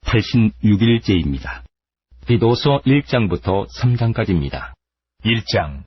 86일째입니다. 디도서 1장부터 3장까지입니다. 1장.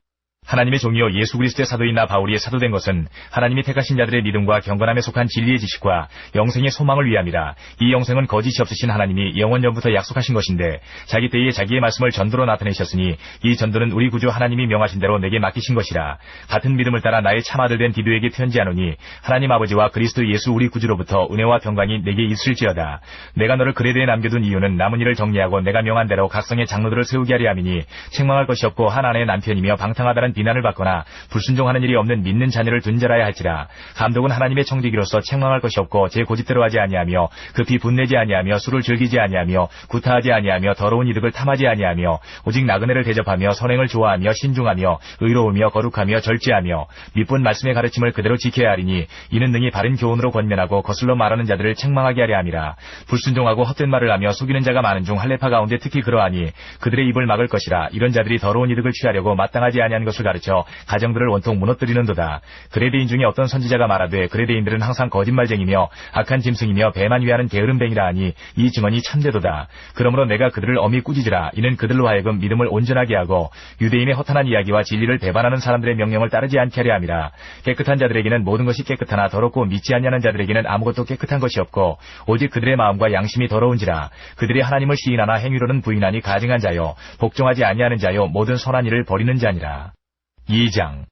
하나님의 종이요 예수 그리스도의 사도인 나 바울이 사도된 것은 하나님이 택하신 자들의 믿음과 경건함에 속한 진리의 지식과 영생의 소망을 위함이라. 이 영생은 거짓이 없으신 하나님이 영원 전부터 약속하신 것인데 자기 때에 자기의 말씀을 전도로 나타내셨으니 이 전도는 우리 구주 하나님이 명하신 대로 내게 맡기신 것이라. 같은 믿음을 따라 나의 참아들 된 디도에게 편지하노니 하나님 아버지와 그리스도 예수 우리 구주로부터 은혜와 평강이 내게 있을지어다. 내가 너를 그레데에 남겨둔 이유는 남은 일을 정리하고 내가 명한 대로 각성의 장로들을 세우게 하려 함이니 책망할 것이 없고 한 아내의 남편이며 방탕하다는 비난을 받거나 불순종하는 일이 없는 믿는 자녀를 둔 자라야 할지라. 감독은 하나님의 청지기로서 책망할 것이 없고 제 고집대로 하지 아니하며 급히 분내지 아니하며 술을 즐기지 아니하며 구타하지 아니하며 더러운 이득을 탐하지 아니하며 오직 나그네를 대접하며 선행을 좋아하며 신중하며 의로우며 거룩하며 절제하며 미쁜 말씀의 가르침을 그대로 지켜야 하리니 이는 능히 바른 교훈으로 권면하고 거슬러 말하는 자들을 책망하게 하려 함이라. 불순종하고 헛된 말을 하며 속이는 자가 많은 중 할례파 가운데 특히 그러하니 그들의 입을 막을 것이라. 이런 자들이 더러운 이득을 취하려고 마땅하지 아니한 것을 가르쳐 가정들을 온통 무너뜨리는도다. 그레데인 중에 어떤 선지자가 말하되 그레데인들은 항상 거짓말쟁이며 악한 짐승이며 배만 위하는 게으름뱅이라 하니 이 증언이 참되도다. 그러므로 내가 그들을 엄히 꾸짖으라. 이는 그들로 하여금 믿음을 온전하게 하고 유대인의 허탄한 이야기와 진리를 배반하는 사람들의 명령을 따르지 않게 하려 함이라. 깨끗한 자들에게는 모든 것이 깨끗하나 더럽고 믿지 아니하는 자들에게는 아무것도 깨끗한 것이 없고 오직 그들의 마음과 양심이 더러운지라. 그들이 하나님을 시인하나 행위로는 부인하니 가증한 자요 복종하지 아니하는 자요 모든 선한 일을 버리는 자니라. 2장.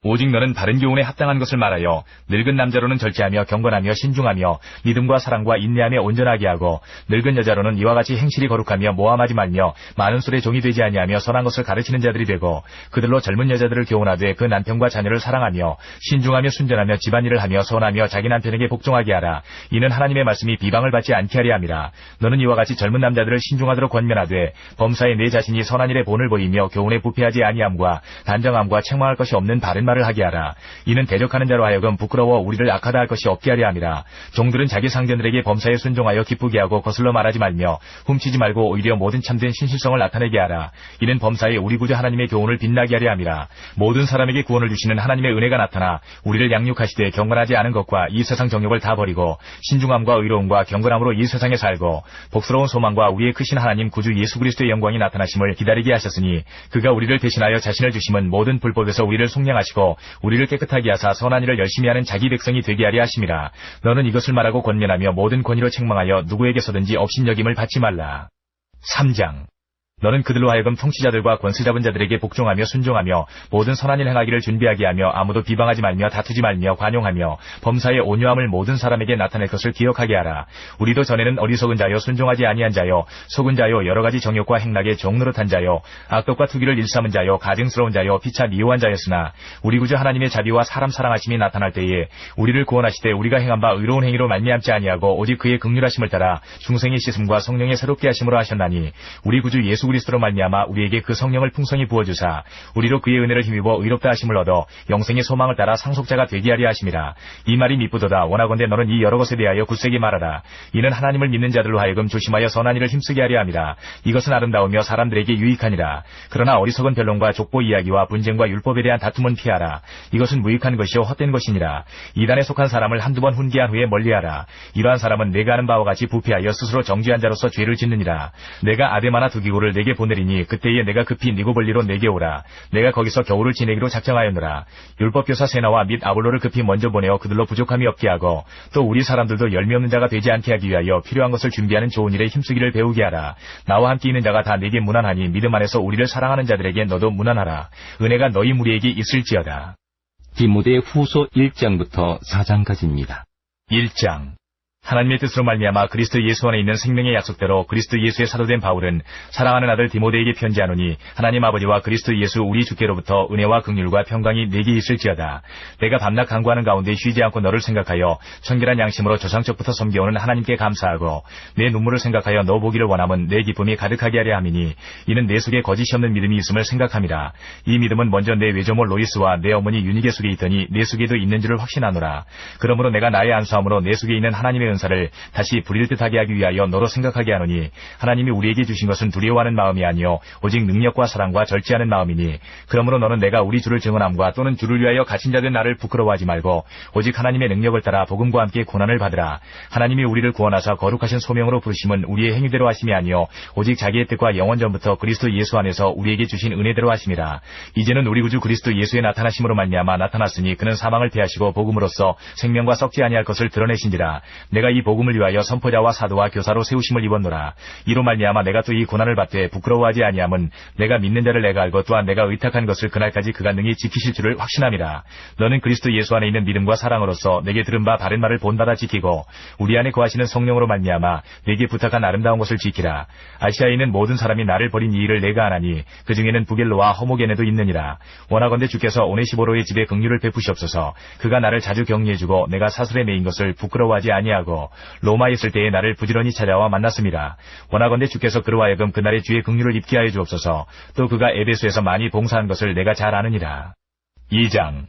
오직 너는 바른 교훈에 합당한 것을 말하여 늙은 남자로는 절제하며 경건하며 신중하며 믿음과 사랑과 인내함에 온전하게 하고 늙은 여자로는 이와 같이 행실이 거룩하며 모함하지 말며 많은 술의 종이 되지 아니하며 선한 것을 가르치는 자들이 되고 그들로 젊은 여자들을 교훈하되 그 남편과 자녀를 사랑하며 신중하며 순전하며 집안일을 하며 선하며 자기 남편에게 복종하게 하라. 이는 하나님의 말씀이 비방을 받지 않게 하려 함이라. 너는 이와 같이 젊은 남자들을 신중하도록 권면하되 범사에 내 자신이 선한 일에 본을 보이며 교훈에 부패하지 아니함과 단정함과 책망할 것이 없는 바른 말을 하게 하라. 이는 대적하는 자로 하여금 부끄러워 우리를 악하다 할 것이 없게 하려 함이라. 종들은 자기 상전들에게 범사에 순종하여 기쁘게 하고 거슬러 말하지 말며 훔치지 말고 오히려 모든 참된 신실성을 나타내게 하라. 이는 범사에 우리 구주 하나님의 교훈을 빛나게 하려 함이라. 모든 사람에게 구원을 주시는 하나님의 은혜가 나타나 우리를 양육하시되 경건하지 않은 것과 이 세상 정욕을 다 버리고 신중함과 의로움과 경건함으로 이 세상에 살고 복스러운 소망과 우리의 크신 하나님 구주 예수 그리스도의 영광이 나타나심을 기다리게 하셨으니 그가 우리를 대신하여 자신을 주심은 모든 불법에서 우리를 속량하시고 우리를 깨끗하게 하사 선한 일을 열심히 하는 자기 백성이 되게 하려 하심이라. 너는 이것을 말하고 권면하며 모든 권위로 책망하여 누구에게서든지 업신여김을 받지 말라. 3장. 너는 그들로 하여금 통치자들과 권세 잡은 자들에게 복종하며 순종하며 모든 선한 일 행하기를 준비하게 하며 아무도 비방하지 말며 다투지 말며 관용하며 범사의 온유함을 모든 사람에게 나타낼 것을 기억하게 하라. 우리도 전에는 어리석은 자요 순종하지 아니한 자요 속은 자요 여러 가지 정욕과 행락에 종노릇한 자요 악독과 투기를 일삼은 자요 가증스러운 자요 피차 미워한 자였으나 우리 구주 하나님의 자비와 사람 사랑하심이 나타날 때에 우리를 구원하시되 우리가 행한 바 의로운 행위로 말미암지 아니하고 오직 그의 긍휼하심을 따라 중생의 씻음과 성령의 새롭게 하심으로 하셨나니 우리 구주 예수 그리스도로 말미암아 우리에게 그 성령을 풍성히 부어주사 우리로 그의 은혜를 힘입어 의롭다 하심을 얻어 영생의 소망을 따라 상속자가 되게 하려 하심이라. 이 말이 미쁘도다. 원하건대 너는 이 여러 것에 대하여 굳세게 말하라. 이는 하나님을 믿는 자들로 하여금 조심하여 선한 일을 힘쓰게 하려 함이라. 이것은 아름다우며 사람들에게 유익하니라. 그러나 어리석은 변론과 족보 이야기와 분쟁과 율법에 대한 다툼은 피하라. 이것은 무익한 것이요 헛된 것이니라. 이단에 속한 사람을 한두 번 훈계한 후에 멀리하라. 이러한 사람은 내가 아는 바와 같이 부패하여 스스로 정죄한 자로서 죄를 짓느니라. 내가 아데마나 두기고를 내게 보내리니 그때에 내가 급히 니고볼리로 내게 오라. 내가 거기서 겨울을 지내기로 작정하였노라. 율법교사 세나와 및 아볼로를 급히 먼저 보내어 그들로 부족함이 없게 하고 또 우리 사람들도 열매 없는 자가 되지 않게 하기 위하여 필요한 것을 준비하는 좋은 일에 힘쓰기를 배우게 하라. 나와 함께 있는 자가 다 내게 무난하니 믿음 안에서 우리를 사랑하는 자들에게 너도 무난하라. 은혜가 너희 무리에게 있을지어다. 디모데 후서 1장부터 4장까지입니다. 1장. 하나님의 뜻으로 말미암아 그리스도 예수 안에 있는 생명의 약속대로 그리스도 예수의 사도된 바울은 사랑하는 아들 디모데에게 편지하노니 하나님 아버지와 그리스도 예수 우리 주께로부터 은혜와 긍휼과 평강이 내게 있을지어다. 내가 밤낮 간구하는 가운데 쉬지 않고 너를 생각하여 청결한 양심으로 조상적부터 섬겨오는 하나님께 감사하고 내 눈물을 생각하여 너 보기를 원함은 내 기쁨이 가득하게 하려 함이니 이는 내 속에 거짓이 없는 믿음이 있음을 생각함이라. 이 믿음은 먼저 내 외조모 로이스와 내 어머니 유니게 속에 있더니 내 속에도 있는 줄을 확신하노라. 그러므로 내가 나의 안수함으로 내 속에 있는 하나님의 은사를 다시 부릴 듯하게 하기 위하여 너로 생각하게 하노니 하나님이 우리에게 주신 것은 두려워하는 마음이 아니요 오직 능력과 사랑과 절제하는 마음이니 그러므로 너는 내가 우리 주를 증언함과 또는 주를 위하여 갇힌 자된 나를 부끄러워하지 말고 오직 하나님의 능력을 따라 복음과 함께 고난을 받으라. 하나님이 우리를 구원하사 거룩하신 소명으로 부르심은 우리의 행위대로 하심이 아니요 오직 자기의 뜻과 영원전부터 그리스도 예수 안에서 우리에게 주신 은혜대로 하심이라. 이제는 우리 구주 그리스도 예수의 나타나심으로 말미암아 나타났으니 그는 사망을 패하시고 복음으로써 생명과 썩지 아니할 것을 드러내신지라. 내가 이 복음을 위하여 선포자와 사도와 교사로 세우심을 입었노라. 이로 말미암아 내가 또 이 고난을 받되 부끄러워하지 아니함은 내가 믿는 자를 내가 알고 또한 내가 의탁한 것을 그날까지 그가 능히 지키실 줄을 확신함이라. 너는 그리스도 예수 안에 있는 믿음과 사랑으로서 내게 들은 바 바른 말을 본받아 지키고 우리 안에 거하시는 성령으로 말미암아 내게 부탁한 아름다운 것을 지키라. 아시아에 있는 모든 사람이 나를 버린 이 일을 내가 아나니 그 중에는 부겔로와 허모게네도 있느니라. 원하건대 주께서 오네시보로의 집에 긍휼을 베푸시옵소서. 그가 나를 자주 격려해주고 내가 사슬에 매인 것을 부끄러워하지 아니하고 로마에 있을 때에 나를 부지런히 찾아와 만났음이라. 원하건대 주께서 그로 하여금 그날의 주의 긍휼을 입게 하여 주옵소서. 또 그가 에베소에서 많이 봉사한 것을 내가 잘 아느니라. 2장.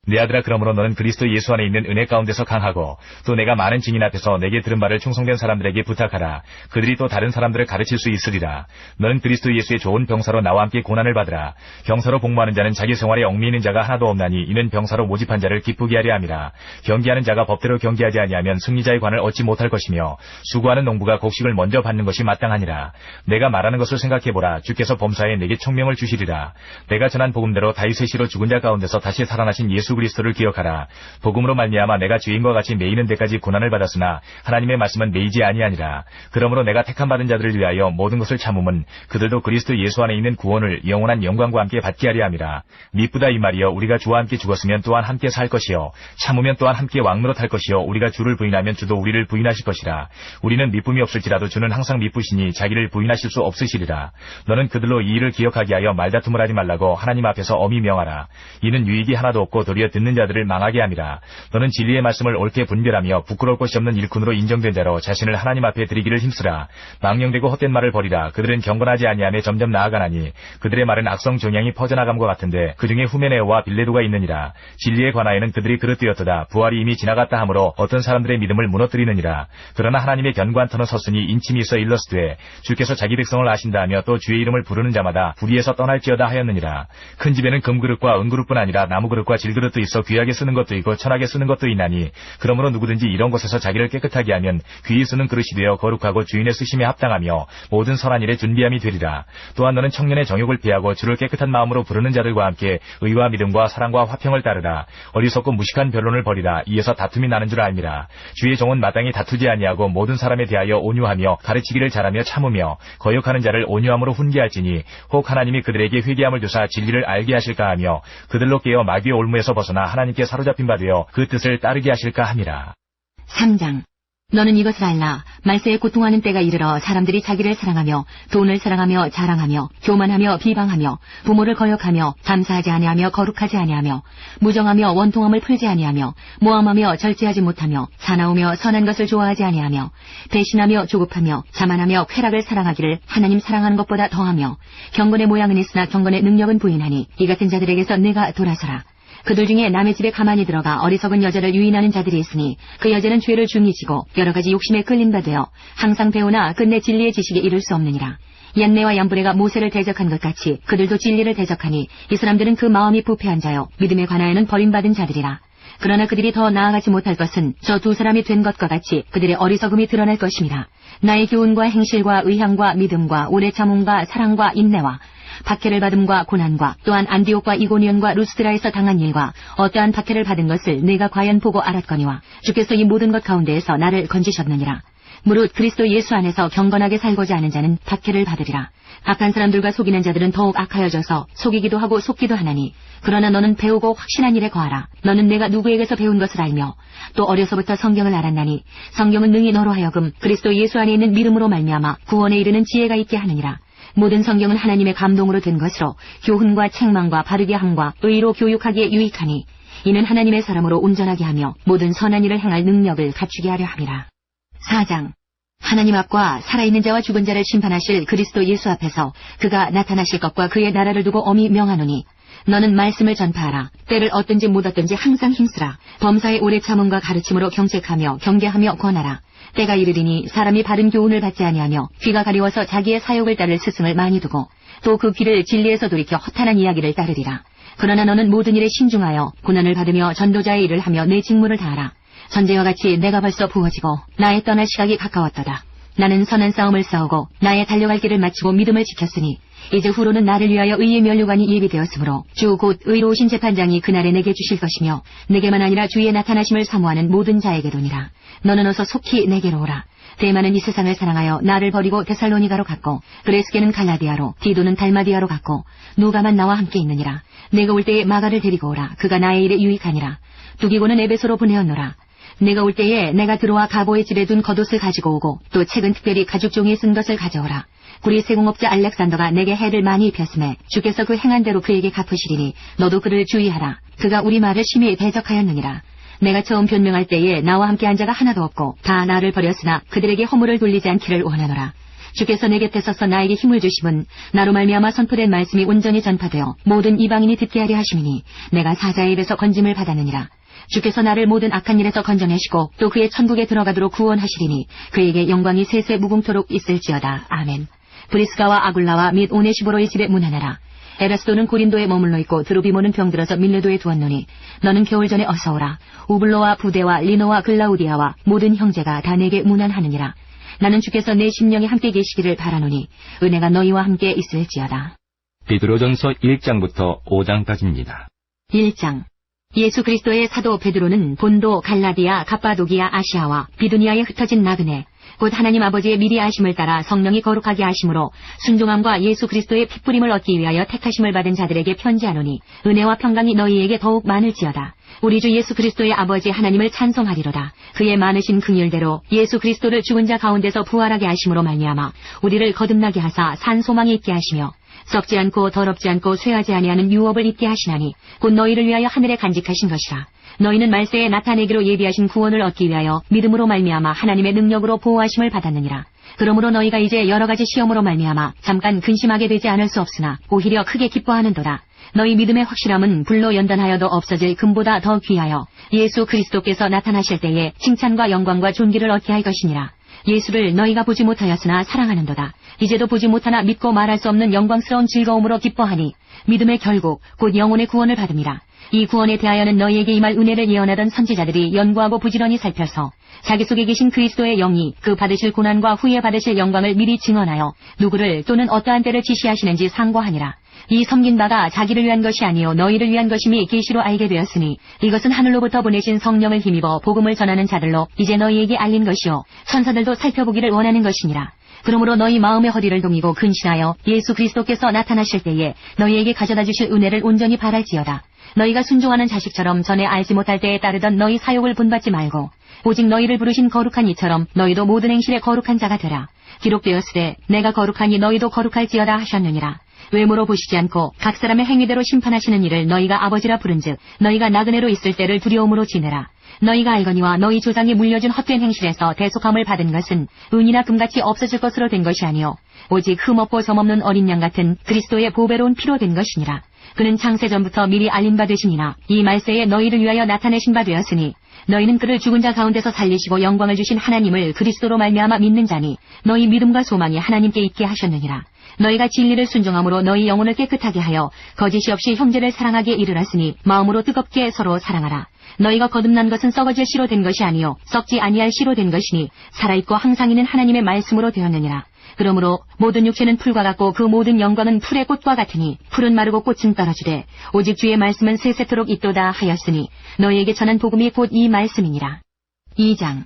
내 아들아, 그러므로 너는 그리스도 예수 안에 있는 은혜 가운데서 강하고 또 내가 많은 증인 앞에서 내게 들은 바를 충성된 사람들에게 부탁하라. 그들이 또 다른 사람들을 가르칠 수 있으리라. 너는 그리스도 예수의 좋은 병사로 나와 함께 고난을 받으라. 병사로 복무하는 자는 자기 생활에 얽매이는 자가 하나도 없나니 이는 병사로 모집한 자를 기쁘게 하려 함이라. 경기하는 자가 법대로 경기하지 아니하면 승리자의 관을 얻지 못할 것이며 수고하는 농부가 곡식을 먼저 받는 것이 마땅하니라. 내가 말하는 것을 생각해보라. 주께서 범사에 내게 총명을 주시리라. 내가 전한 복음대로 다윗의 시로 죽은 자 가운데서 다시 살아나신 예수 그리스도를 기억하라. 복음으로 말미암아 내가 죄인과 같이 매이는 데까지 고난을 받았으나 하나님의 말씀은 매이지 아니하니라. 그러므로 내가 택함 받은 자들을 위하여 모든 것을 참음은 그들도 그리스도 예수 안에 있는 구원을 영원한 영광과 함께 받게 하려 함이라. 미쁘다 이 말이여, 우리가 주와 함께 죽었으면 또한 함께 살 것이요 참으면 또한 함께 왕노로 탈 것이요 우리가 주를 부인하면 주도 우리를 부인하실 것이라. 우리는 미쁨이 없을지라도 주는 항상 미쁘시니 자기를 부인하실 수 없으시리라. 너는 그들로 이 일을 기억하게 하여 말다툼을 하지 말라고 하나님 앞에서 엄히 명하라. 이는 유익이 하나도 없고 도리어 듣는 자들을 망하게 함이라. 너는 진리의 말씀을 옳게 분별하며 부끄러울 것이 없는 일꾼으로 인정된 자로 자신을 하나님 앞에 드리기를 힘쓰라. 망령되고 헛된 말을 버리라. 그들은 경건하지 아니하며 점점 나아가나니 그들의 말은 악성 종양이 퍼져나감과 같은데 그 중에 후메네오와 빌레도가 있느니라. 진리에 관하여는 그들이 그릇되었도다. 부활이 이미 지나갔다 하므로 어떤 사람들의 믿음을 무너뜨리느니라. 그러나 하나님의 견고한 터는 섰으니 인침이 있어 일러스되 주께서 자기 백성을 아신다 하며 또 주의 이름을 부르는 자마다 불의에서 떠날지어다 하였느니라. 큰 집에는 금그릇과 은그릇뿐 아니라 나무그릇과 질그릇도 있어 귀하게 쓰는 것도 있고 천하게 쓰는 것도 있나니 그러므로 누구든지 이런 곳에서 자기를 깨끗하게 하면 귀히 쓰는 그릇이 되어 거룩하고 주인의 쓰심에 합당하며 모든 선한 일에 준비함이 되리라. 또한 너는 청년의 정욕을 피하고 주를 깨끗한 마음으로 부르는 자들과 함께 의와 믿음과 사랑과 화평을 따르라. 어리석고 무식한 변론을 버리라. 이에서 다툼이 나는 줄 알미라. 주의 종은 마땅히 다투지 아니하고 모든 사람에 대하여 온유하며 가르치기를 잘하며 참으며 거역하는 자를 온유함으로 훈계할지니 혹 하나님이 그들에게 회개함을 주사 진리를 알게 하실까 하며 그들로 깨어 마귀의 올무에서 벗어나 하나님께 사로잡힌 바 되어 그 뜻을 따르게 하실까 함이라. 3장. 너는 이것을 알라. 말세에 고통하는 때가 이르러 사람들이 자기를 사랑하며 돈을 사랑하며 자랑하며 교만하며 비방하며 부모를 거역하며 감사하지 아니하며 거룩하지 아니하며 무정하며 원통함을 풀지 아니하며 모함하며 절제하지 못하며 사나우며 선한 것을 좋아하지 아니하며 배신하며 조급하며 자만하며 쾌락을 사랑하기를 하나님 사랑하는 것보다 더하며 경건의 모양은 있으나 경건의 능력은 부인하니 이 같은 자들에게서 내가 돌아서라. 그들 중에 남의 집에 가만히 들어가 어리석은 여자를 유인하는 자들이 있으니 그 여자는 죄를 중히 지고 여러 가지 욕심에 끌린 바 되어 항상 배우나 끝내 진리의 지식에 이를 수 없느니라. 얀네와 얀브레가 모세를 대적한 것 같이 그들도 진리를 대적하니 이 사람들은 그 마음이 부패한 자요 믿음에 관하여는 버림받은 자들이라. 그러나 그들이 더 나아가지 못할 것은 저 두 사람이 된 것과 같이 그들의 어리석음이 드러날 것임이라. 나의 교훈과 행실과 의향과 믿음과 오래 참음과 사랑과 인내와 박해를 받음과 고난과 또한 안디옥과 이고니온과 루스드라에서 당한 일과 어떠한 박해를 받은 것을 내가 과연 보고 알았거니와 주께서 이 모든 것 가운데에서 나를 건지셨느니라. 무릇 그리스도 예수 안에서 경건하게 살고자 하는 자는 박해를 받으리라. 악한 사람들과 속이는 자들은 더욱 악하여져서 속이기도 하고 속기도 하나니 그러나 너는 배우고 확신한 일에 거하라. 너는 내가 누구에게서 배운 것을 알며 또 어려서부터 성경을 알았나니 성경은 능히 너로 하여금 그리스도 예수 안에 있는 믿음으로 말미암아 구원에 이르는 지혜가 있게 하느니라. 모든 성경은 하나님의 감동으로 된 것으로 교훈과 책망과 바르게 함과 의로 교육하기에 유익하니 이는 하나님의 사람으로 온전하게 하며 모든 선한 일을 행할 능력을 갖추게 하려 함이라. 4장. 하나님 앞과 살아있는 자와 죽은 자를 심판하실 그리스도 예수 앞에서 그가 나타나실 것과 그의 나라를 두고 엄히 명하노니 너는 말씀을 전파하라. 때를 얻든지 못 얻든지 항상 힘쓰라. 범사의 오래 참음과 가르침으로 경책하며 경계하며 권하라. 때가 이르리니 사람이 바른 교훈을 받지 아니하며 귀가 가리워서 자기의 사욕을 따를 스승을 많이 두고 또 그 귀를 진리에서 돌이켜 허탄한 이야기를 따르리라. 그러나 너는 모든 일에 신중하여 고난을 받으며 전도자의 일을 하며 내 직무를 다하라. 전제와 같이 내가 벌써 부어지고 나의 떠날 시각이 가까웠도다. 나는 선한 싸움을 싸우고 나의 달려갈 길을 마치고 믿음을 지켰으니 이제 후로는 나를 위하여 의의 면류관이 예비되었으므로 주 곧 의로우신 재판장이 그날에 내게 주실 것이며 내게만 아니라 주의 나타나심을 사모하는 모든 자에게도니라. 너는 어서 속히 내게로 오라. 데마는 이 세상을 사랑하여 나를 버리고 데살로니가로 갔고 그레스게는 갈라디아로 디도는 달마디아로 갔고 누가만 나와 함께 있느니라. 내가 올 때에 마가를 데리고 오라. 그가 나의 일에 유익하니라. 두기고는 에베소로 보내었노라. 내가 올 때에 내가 들어와 가보의 집에 둔 겉옷을 가지고 오고 또 책은 특별히 가죽 종이에 쓴 것을 가져오라. 구리 세공업자 알렉산더가 내게 해를 많이 입혔음에 주께서 그 행한 대로 그에게 갚으시리니 너도 그를 주의하라. 그가 우리 말을 심히 대적하였느니라. 내가 처음 변명할 때에 나와 함께 한 자가 하나도 없고 다 나를 버렸으나 그들에게 허물을 돌리지 않기를 원하노라. 주께서 내 곁에 서서 나에게 힘을 주심은 나로 말미암아 선포된 말씀이 온전히 전파되어 모든 이방인이 듣게 하려 하심이니 내가 사자의 입에서 건짐을 받았느니라. 주께서 나를 모든 악한 일에서 건져내시고 또 그의 천국에 들어가도록 구원하시리니 그에게 영광이 세세 무궁토록 있을지어다. 아멘. 브리스가와 아굴라와 및 오네시보로의 집에 문하나라. 에라스도는 고린도에 머물러 있고 드로비모는 병들어서 밀레도에 두었노니 너는 겨울 전에 어서 오라. 우블로와 부데와 리노와 글라우디아와 모든 형제가 다 내게 문안하느니라. 나는 주께서 내 심령에 함께 계시기를 바라노니 은혜가 너희와 함께 있을지어다. 베드로전서 1장부터 5장까지입니다. 1장. 예수 그리스도의 사도 베드로는 본도, 갈라디아, 갑바도기아, 아시아와 비두니아에 흩어진 나그네 곧 하나님 아버지의 미리 아심을 따라 성령이 거룩하게 하심으로 순종함과 예수 그리스도의 핏부림을 얻기 위하여 택하심을 받은 자들에게 편지하노니 은혜와 평강이 너희에게 더욱 많을지어다. 우리 주 예수 그리스도의 아버지 하나님을 찬송하리로다. 그의 많으신 긍휼대로 예수 그리스도를 죽은 자 가운데서 부활하게 하심으로 말미암아 우리를 거듭나게 하사 산 소망이 있게 하시며 썩지 않고 더럽지 않고 쇠하지 아니하는 유업을 입게 하시나니 곧 너희를 위하여 하늘에 간직하신 것이라. 너희는 말세에 나타내기로 예비하신 구원을 얻기 위하여 믿음으로 말미암아 하나님의 능력으로 보호하심을 받았느니라. 그러므로 너희가 이제 여러 가지 시험으로 말미암아 잠깐 근심하게 되지 않을 수 없으나 오히려 크게 기뻐하는도다. 너희 믿음의 확실함은 불로 연단하여도 없어질 금보다 더 귀하여 예수 그리스도께서 나타나실 때에 칭찬과 영광과 존귀를 얻게 할 것이니라. 예수를 너희가 보지 못하였으나 사랑하는도다. 이제도 보지 못하나 믿고 말할 수 없는 영광스러운 즐거움으로 기뻐하니 믿음의 결국 곧 영혼의 구원을 받음이라. 이 구원에 대하여는 너희에게 임할 은혜를 예언하던 선지자들이 연구하고 부지런히 살펴서 자기 속에 계신 그리스도의 영이 그 받으실 고난과 후에 받으실 영광을 미리 증언하여 누구를 또는 어떠한 때를 지시하시는지 상고하니라. 이 섬긴 바가 자기를 위한 것이 아니요 너희를 위한 것임이 계시로 알게 되었으니 이것은 하늘로부터 보내신 성령을 힘입어 복음을 전하는 자들로 이제 너희에게 알린 것이요 천사들도 살펴보기를 원하는 것이니라. 그러므로 너희 마음의 허리를 동이고 근신하여 예수 그리스도께서 나타나실 때에 너희에게 가져다 주실 은혜를 온전히 바랄지어다. 너희가 순종하는 자식처럼 전에 알지 못할 때에 따르던 너희 사욕을 본받지 말고 오직 너희를 부르신 거룩한 이처럼 너희도 모든 행실에 거룩한 자가 되라. 기록되었으되 내가 거룩하니 너희도 거룩할지어다 하셨느니라. 외모로 보시지 않고 각 사람의 행위대로 심판하시는 이를 너희가 아버지라 부른즉 너희가 나그네로 있을 때를 두려움으로 지내라. 너희가 알거니와 너희 조상이 물려준 헛된 행실에서 대속함을 받은 것은 은이나 금같이 없어질 것으로 된 것이 아니요 오직 흠없고 점없는 어린 양 같은 그리스도의 보배로운 피로 된 것이니라. 그는 창세전부터 미리 알린 바 되시니나 이 말세에 너희를 위하여 나타내신 바 되었으니 너희는 그를 죽은 자 가운데서 살리시고 영광을 주신 하나님을 그리스도로 말미암아 믿는 자니 너희 믿음과 소망이 하나님께 있게 하셨느니라. 너희가 진리를 순종함으로 너희 영혼을 깨끗하게 하여 거짓이 없이 형제를 사랑하게 이르렀으니 마음으로 뜨겁게 서로 사랑하라. 너희가 거듭난 것은 썩어질 씨로 된 것이 아니요 썩지 아니할 씨로 된 것이니 살아있고 항상 있는 하나님의 말씀으로 되었느니라. 그러므로 모든 육체는 풀과 같고 그 모든 영광은 풀의 꽃과 같으니 풀은 마르고 꽃은 떨어지되 오직 주의 말씀은 세세토록 있도다 하였으니 너희에게 전한 복음이 곧 이 말씀이니라. 2장.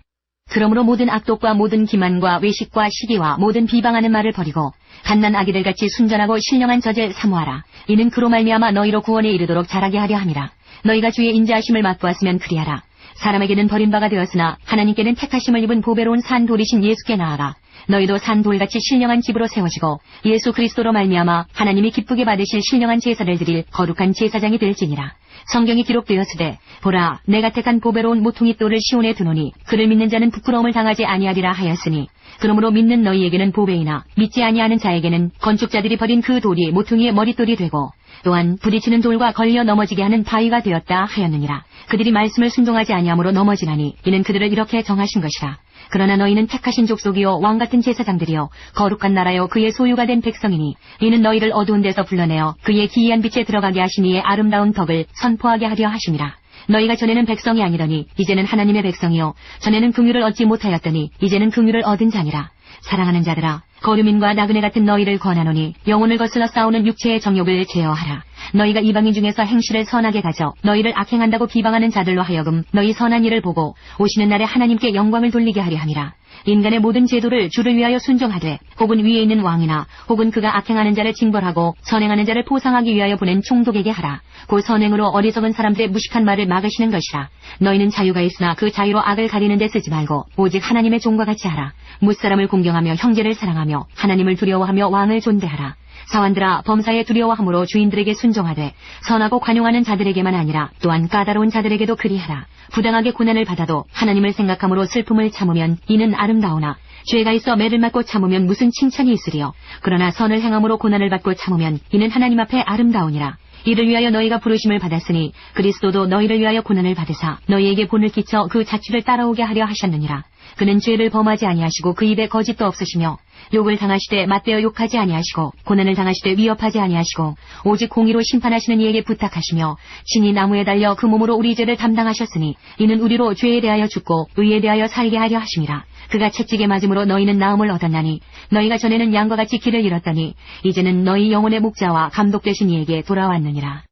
그러므로 모든 악독과 모든 기만과 외식과 시기와 모든 비방하는 말을 버리고 갓난 아기들같이 순전하고 신령한 젖을 사모하라. 이는 그로 말미암아 너희로 구원에 이르도록 자라게 하려 함이라. 너희가 주의 인자하심을 맛보았으면 그리하라. 사람에게는 버림바가 되었으나 하나님께는 택하심을 입은 보배로운 산 돌이신 예수께 나아가 너희도 산 돌같이 신령한 집으로 세워지고 예수 그리스도로 말미암아 하나님이 기쁘게 받으실 신령한 제사를 드릴 거룩한 제사장이 될지니라. 성경이 기록되었으되 보라 내가 택한 보배로운 모퉁이 돌을 시온에 두노니 그를 믿는 자는 부끄러움을 당하지 아니하리라 하였으니 그러므로 믿는 너희에게는 보배이나 믿지 아니하는 자에게는 건축자들이 버린 그 돌이 모퉁이의 머릿돌이 되고 또한 부딪히는 돌과 걸려 넘어지게 하는 바위가 되었다 하였느니라. 그들이 말씀을 순종하지 아니함으로 넘어지나니 이는 그들을 이렇게 정하신 것이라. 그러나 너희는 택하신 족속이요 왕같은 제사장들이요 거룩한 나라요 그의 소유가 된 백성이니 이는 너희를 어두운 데서 불러내어 그의 기이한 빛에 들어가게 하신 이의 아름다운 덕을 선포하게 하려 하심이라. 너희가 전에는 백성이 아니더니 이제는 하나님의 백성이요 전에는 긍휼을 얻지 못하였더니 이제는 긍휼을 얻은 자니라. 사랑하는 자들아 거류민과 나그네 같은 너희를 권하노니 영혼을 거슬러 싸우는 육체의 정욕을 제어하라. 너희가 이방인 중에서 행실을 선하게 가져 너희를 악행한다고 비방하는 자들로 하여금 너희 선한 일을 보고 오시는 날에 하나님께 영광을 돌리게 하려 함이라. 인간의 모든 제도를 주를 위하여 순종하되 혹은 위에 있는 왕이나 혹은 그가 악행하는 자를 징벌하고 선행하는 자를 포상하기 위하여 보낸 총독에게 하라. 그 선행으로 어리석은 사람들의 무식한 말을 막으시는 것이라. 너희는 자유가 있으나 그 자유로 악을 가리는 데 쓰지 말고 오직 하나님의 종과 같이 하라. 무사람을 공경하며 형제를 사랑하며 하나님을 두려워하며 왕을 존대하라. 사환들아 범사에 두려워함으로 주인들에게 순종하되 선하고 관용하는 자들에게만 아니라 또한 까다로운 자들에게도 그리하라. 부당하게 고난을 받아도 하나님을 생각함으로 슬픔을 참으면 이는 아름다우나 죄가 있어 매를 맞고 참으면 무슨 칭찬이 있으리요. 그러나 선을 행함으로 고난을 받고 참으면 이는 하나님 앞에 아름다우니라. 이를 위하여 너희가 부르심을 받았으니 그리스도도 너희를 위하여 고난을 받으사 너희에게 본을 끼쳐 그 자취를 따라오게 하려 하셨느니라. 그는 죄를 범하지 아니하시고 그 입에 거짓도 없으시며 욕을 당하시되 맞대어 욕하지 아니하시고 고난을 당하시되 위협하지 아니하시고 오직 공의로 심판하시는 이에게 부탁하시며 친히 나무에 달려 그 몸으로 우리 죄를 담당하셨으니 이는 우리로 죄에 대하여 죽고 의에 대하여 살게 하려 하심이라. 그가 채찍에 맞음으로 너희는 나음을 얻었나니 너희가 전에는 양과 같이 길을 잃었더니 이제는 너희 영혼의 목자와 감독 되신 이에게 돌아왔느니라.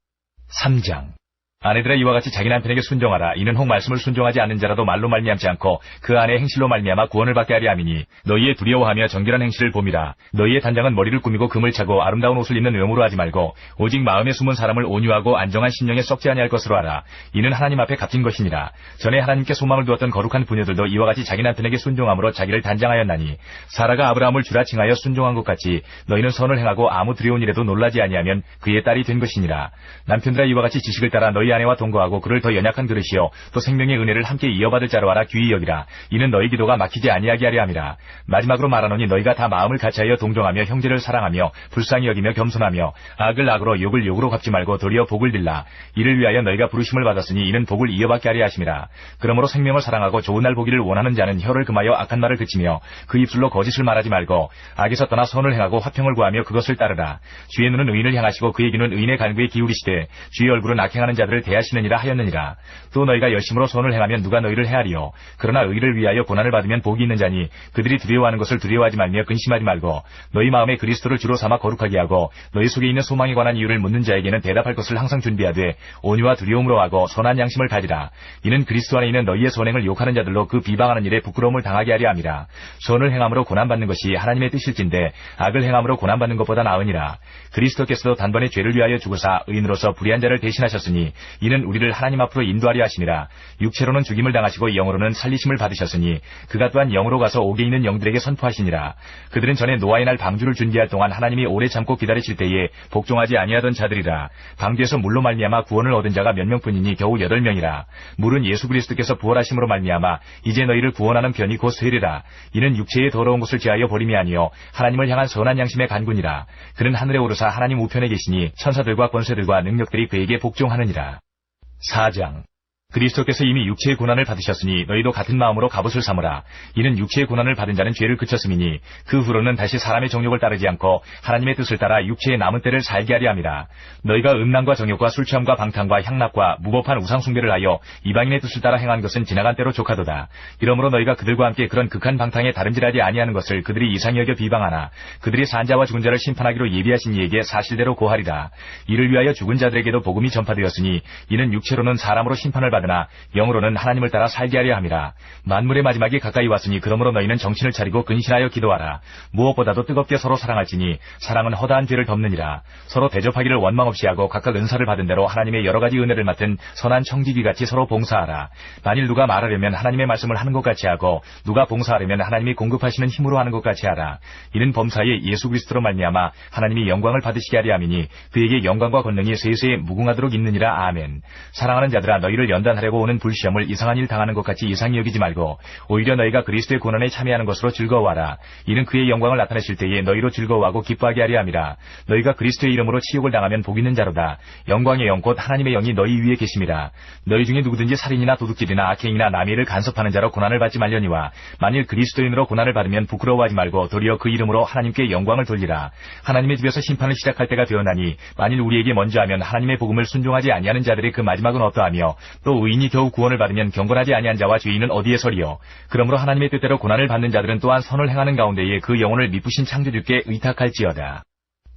3장. 아내들아 이와 같이 자기 남편에게 순종하라. 이는 혹 말씀을 순종하지 않는 자라도 말로 말미암지 않고 그 안에 행실로 말미암아 구원을 받게 하려 함이니 너희의 두려워하며 정결한 행실을 봄이라. 너희의 단장은 머리를 꾸미고 금을 차고 아름다운 옷을 입는 외모로 하지 말고 오직 마음에 숨은 사람을 온유하고 안정한 심령에 썩지 아니할 것으로 하라. 이는 하나님 앞에 값진 것이니라. 전에 하나님께 소망을 두었던 거룩한 부녀들도 이와 같이 자기 남편에게 순종함으로 자기를 단장하였나니 사라가 아브라함을 주라 칭하여 순종한 것 같이 너희는 선을 행하고 아무 두려운 일에도 놀라지 아니하면 그의 딸이 된 것이니라. 남편들아 이와 같이 지식을 따라 너희 아내와 동거하고 그를 더 연약한 그릇이요 또 생명의 은혜를 함께 이어받을 자로 하라. 귀히 여기라. 이는 너희 기도가 막히지 아니하게 하려 함이라. 마지막으로 말하노니 너희가 다 마음을 같이하여 동정하며 형제를 사랑하며 불쌍히 여기며 겸손하며 악을 악으로 욕을 욕으로 갚지 말고 도리어 복을 빌라. 이를 위하여 너희가 부르심을 받았으니 이는 복을 이어받게 하려 하심이라. 그러므로 생명을 사랑하고 좋은 날 보기를 원하는 자는 혀를 금하여 악한 말을 그치며 그 입술로 거짓을 말하지 말고 악에서 떠나 선을 행하고 화평을 구하며 그것을 따르라. 주의 눈은 의인을 향하시고 그의 귀는 의인의 간구에 기울이시되 주의 얼굴은 악행하는 자들을 대하시느니라 하였느니라. 또 너희가 열심으로 선을 행하면 누가 너희를 헤아리요. 그러나 의를 위하여 고난을 받으면 복이 있는 자니 그들이 두려워하는 것을 두려워하지 말며 근심하지 말고 너희 마음에 그리스도를 주로 삼아 거룩하게 하고 너희 속에 있는 소망에 관한 이유를 묻는 자에게는 대답할 것을 항상 준비하되 온유와 두려움으로 하고 선한 양심을 가지라. 이는 그리스도 안에 있는 너희의 선행을 욕하는 자들로 그 비방하는 일에 부끄러움을 당하게 하려 함이라. 선을 행함으로 고난받는 것이 하나님의 뜻일진데 악을 행함으로 고난받는 것보다 나으니라. 그리스도께서도 단번에 죄를 위하여 죽으사 의인으로서 불의한 자를 대신하셨으니 이는 우리를 하나님 앞으로 인도하려 하심이라. 육체로는 죽임을 당하시고 영으로는 살리심을 받으셨으니 그가 또한 영으로 가서 옥에 있는 영들에게 선포하시니라. 그들은 전에 노아의 날 방주를 준비할 동안 하나님이 오래 참고 기다리실 때에 복종하지 아니하던 자들이라. 방주에서 물로 말미암아 구원을 얻은 자가 몇 명뿐이니 겨우 8명이라. 물은 예수 그리스도께서 부활하심으로 말미암아 이제 너희를 구원하는 편이 곧 세례라. 이는 육체의 더러운 것을 제하여 버림이 아니요 하나님을 향한 선한 양심의 간군이라. 그는 하늘에 오르사 하나님 우편에 계시니 천사들과 권세들과 능력들이 그에게 복종하느니라. 4장. 그리스도께서 이미 육체의 고난을 받으셨으니 너희도 같은 마음으로 갑옷을 삼으라. 이는 육체의 고난을 받은 자는 죄를 그쳤음이니 그 후로는 다시 사람의 정욕을 따르지 않고 하나님의 뜻을 따라 육체의 남은 때를 살게 하려 함이라. 너희가 음란과 정욕과 술취함과 방탕과 향락과 무법한 우상숭배를 하여 이방인의 뜻을 따라 행한 것은 지나간 때로 족하도다. 이러므로 너희가 그들과 함께 그런 극한 방탕에 다름질하지 아니하는 것을 그들이 이상히 여겨 비방하나 그들이 산자와 죽은 자를 심판하기로 예비하신 이에게 사실대로 고하리라. 이를 위하여 죽은 자들에게도 복음이 전파되었으니 이는 육체로는 사람으로 심판을 받으나 영으로는 하나님을 따라 살게 하려 함이라. 만물의 마지막이 가까이 왔으니 그러므로 너희는 정신을 차리고 근신하여 기도하라. 무엇보다도 뜨겁게 서로 사랑할지니 사랑은 허다한 죄를 덮느니라. 서로 대접하기를 원망 없이 하고 각각 은사를 받은 대로 하나님의 여러 가지 은혜를 맡은 선한 청지기같이 서로 봉사하라. 만일 누가 말하려면 하나님의 말씀을 하는 것 같이 하고 누가 봉사하려면 하나님이 공급하시는 힘으로 하는 것 같이 하라. 이는 범사에 예수 그리스도로 말미암아 하나님이 영광을 받으시게 하려 함이니 그에게 영광과 권능이 세세에 무궁하도록 있느니라. 아멘. 사랑하는 자들아, 너희를 연단하려고 오는 불시험을 이상한 일 당하는 것 같이 이상히 여기지 말고 오히려 너희가 그리스도의 고난에 참여하는 것으로 즐거워하라. 이는 그의 영광을 나타내실 때에 너희로 즐거워하고 기뻐하게 하려 함이라. 너희가 그리스도의 이름으로 치욕을 당하면 복 있는 자로다. 영광의 영 곧 하나님의 영이 너희 위에 계심이라. 너희 중에 누구든지 살인이나 도둑질이나 악행이나 남의 일을 간섭하는 자로 고난을 받지 말려니와 만일 그리스도인으로 고난을 받으면 부끄러워하지 말고 도리어 그 이름으로 하나님께 영광을 돌리라. 하나님의 집에서 심판을 시작할 때가 되었나니 만일 우리에게 먼저 하면 하나님의 복음을 순종하지 아니하는 자들의 그 마지막은 어떠하며 또 의인이 겨우 구원을 받으면 경건하지 아니한 자와 죄인은 어디에 서리요. 그러므로 하나님의 뜻대로 고난을 받는 자들은 또한 선을 행하는 가운데에 그 영혼을 미쁘신 창조주께 의탁할지어다.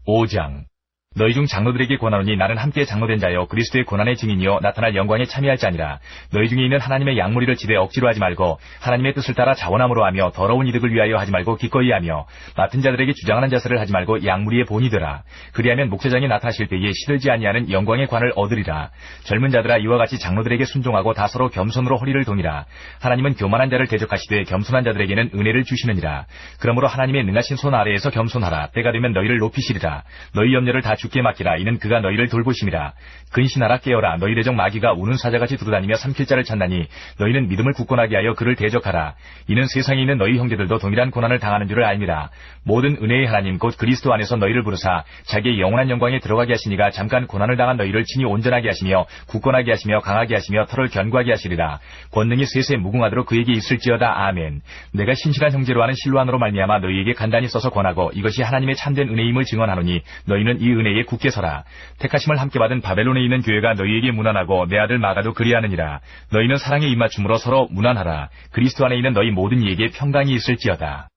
5장. 너희 중 장로들에게 권하노니 나는 함께 장로된 자여 그리스도의 고난의 증인이요 나타날 영광에 참여할 자니라. 너희 중에 있는 하나님의 양무리를 지되 억지로 하지 말고 하나님의 뜻을 따라 자원함으로 하며 더러운 이득을 위하여 하지 말고 기꺼이 하며 맡은 자들에게 주장하는 자세를 하지 말고 양무리의 본이 되라. 그리하면 목회장이 나타나실 때에 시들지 아니하는 영광의 관을 얻으리라. 젊은 자들아, 이와 같이 장로들에게 순종하고 다 서로 겸손으로 허리를 동이라. 하나님은 교만한 자를 대적하시되 겸손한 자들에게는 은혜를 주시느니라. 그러므로 하나님의 능하신 손 아래에서 겸손하라. 때가 되면 너희를 높이시리라. 너희 염려를 다 주께 맡기라. 이는 그가 너희를 돌보심이라. 근신하라. 깨어라. 너희 대적 마귀가 우는 사자같이 두루다니며 삼킬 자를 찾나니 너희는 믿음을 굳건하게 하여 그를 대적하라. 이는 세상에 있는 너희 형제들도 동일한 고난을 당하는 줄을 알미라. 모든 은혜의 하나님 곧 그리스도 안에서 너희를 부르사 자기의 영원한 영광에 들어가게 하시니가 잠깐 고난을 당한 너희를 친히 온전하게 하시며 굳건하게 하시며 강하게 하시며 털을 견고하게 하시리라. 권능이 세세 무궁하도록 그에게 있을지어다. 아멘. 내가 신실한 형제로 하는 실로안으로 말미암아 너희에게 간단히 써서 권하고 이것이 하나님의 참된 은혜임을 증언하노니 너희는 이 은혜에 굳게 서라. 택하심을 함께 받은 바벨론에 있는 교회가 너희에게 문안하고 내 아들 마가도 그리하느니라. 너희는 사랑의 입맞춤으로 서로 문안하라. 그리스도 안에 있는 너희 모든 이에게 평강이 있을지어다.